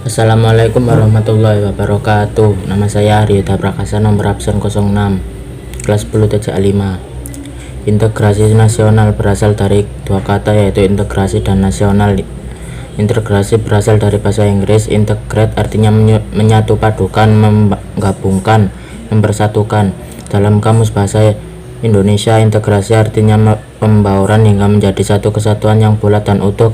Assalamualaikum warahmatullahi wabarakatuh. Nama saya Aryuda Prakasa, nomor absen 06, kelas 10 TJ5. Integrasi nasional berasal dari dua kata, yaitu integrasi dan nasional. Integrasi berasal dari bahasa Inggris. Integrate artinya menyatu padukan, menggabungkan, mempersatukan. Dalam kamus bahasa Indonesia, integrasi artinya pembauran hingga menjadi satu kesatuan yang bulat dan utuh.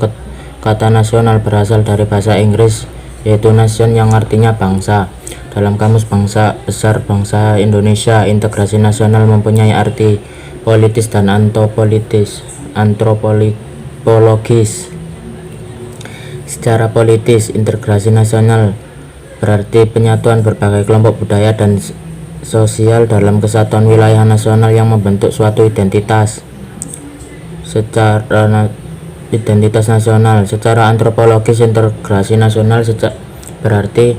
Kata nasional berasal dari bahasa Inggris, yaitu nation, yang artinya bangsa. Dalam kamus bangsa besar bangsa Indonesia, integrasi nasional mempunyai arti politis dan antropologis. Secara politis, integrasi nasional berarti penyatuan berbagai kelompok budaya dan sosial dalam kesatuan wilayah nasional yang membentuk suatu identitas. Identitas nasional. Secara antropologis, integrasi nasional berarti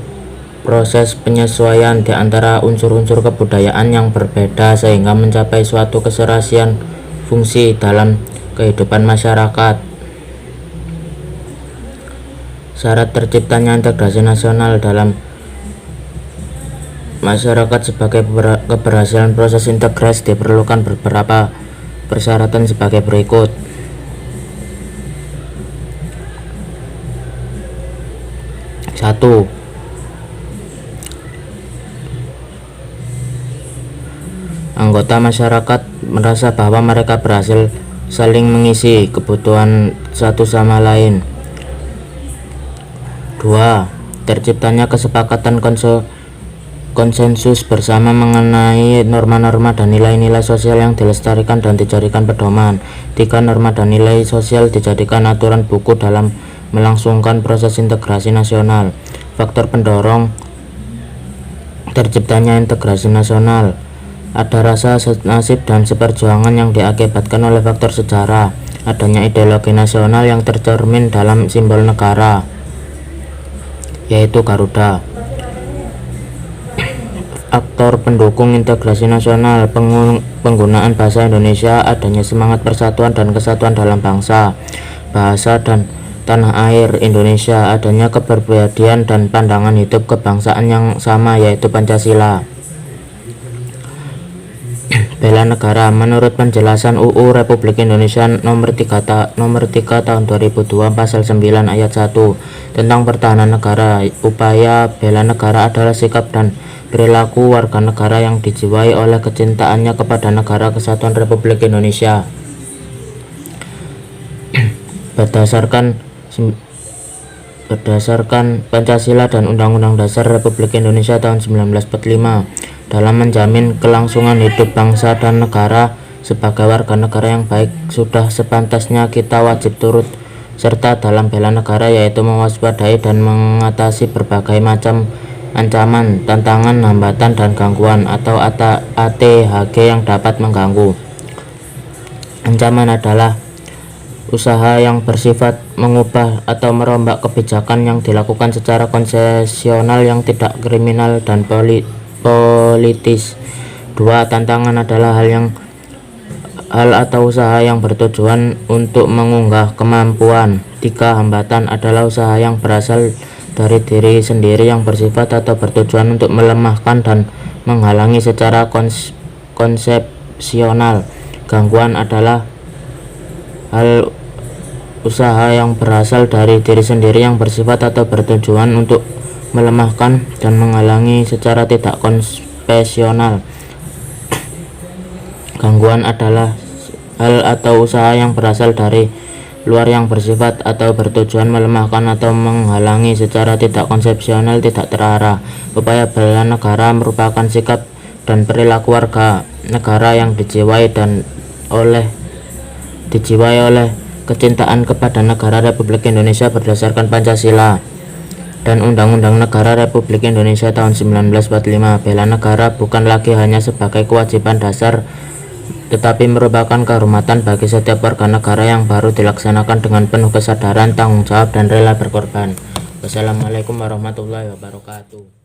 proses penyesuaian di antara unsur-unsur kebudayaan yang berbeda sehingga mencapai suatu keserasian fungsi dalam kehidupan masyarakat. Syarat terciptanya integrasi nasional dalam masyarakat sebagai keberhasilan proses integrasi diperlukan beberapa persyaratan sebagai berikut. 1. Anggota masyarakat merasa bahwa mereka berhasil saling mengisi kebutuhan satu sama lain. 2. Terciptanya kesepakatan konsensus bersama mengenai norma-norma dan nilai-nilai sosial yang dilestarikan dan dijadikan pedoman. 3. Norma dan nilai sosial dijadikan aturan buku dalam melangsungkan proses integrasi nasional. Faktor pendorong terciptanya integrasi nasional: ada rasa senasib dan seperjuangan yang diakibatkan oleh faktor sejarah. Adanya ideologi nasional yang tercermin dalam simbol negara, yaitu Garuda. Faktor pendukung integrasi nasional: penggunaan bahasa Indonesia, adanya semangat persatuan dan kesatuan dalam bangsa, bahasa dan tanah air Indonesia, adanya kepribadian dan pandangan hidup kebangsaan yang sama, yaitu Pancasila. Bela negara. Menurut penjelasan UU Republik Indonesia nomor 3 tahun 2002 pasal 9 ayat 1 tentang pertahanan negara, upaya bela negara adalah sikap dan perilaku warga negara yang dijiwai oleh kecintaannya kepada negara kesatuan Republik Indonesia. Berdasarkan Pancasila dan Undang-Undang Dasar Republik Indonesia tahun 1945, dalam menjamin kelangsungan hidup bangsa dan negara sebagai warga negara yang baik, sudah sepantasnya kita wajib turut serta dalam bela negara, yaitu mewaspadai dan mengatasi berbagai macam ancaman, tantangan, hambatan, dan gangguan atau ATHG yang dapat mengganggu. Ancaman adalah usaha yang bersifat mengubah atau merombak kebijakan yang dilakukan secara konsesional yang tidak kriminal dan politis. 2. Tantangan adalah hal atau usaha yang bertujuan untuk mengunggah kemampuan. 3. Hambatan adalah usaha yang berasal dari diri sendiri yang bersifat atau bertujuan untuk melemahkan dan menghalangi secara konsepsional. Gangguan adalah hal usaha yang berasal dari diri sendiri yang bersifat atau bertujuan untuk melemahkan dan menghalangi secara tidak konvensional. Gangguan adalah hal atau usaha yang berasal dari luar yang bersifat atau bertujuan melemahkan atau menghalangi secara tidak konsepsional, tidak terarah. Upaya bela negara merupakan sikap dan perilaku warga negara yang dijiwai oleh kecintaan kepada negara Republik Indonesia berdasarkan Pancasila dan Undang-Undang Negara Republik Indonesia tahun 1945. Bela negara bukan lagi hanya sebagai kewajiban dasar, tetapi merupakan kehormatan bagi setiap warga negara yang baru dilaksanakan dengan penuh kesadaran, tanggung jawab, dan rela berkorban. Wassalamualaikum warahmatullahi wabarakatuh.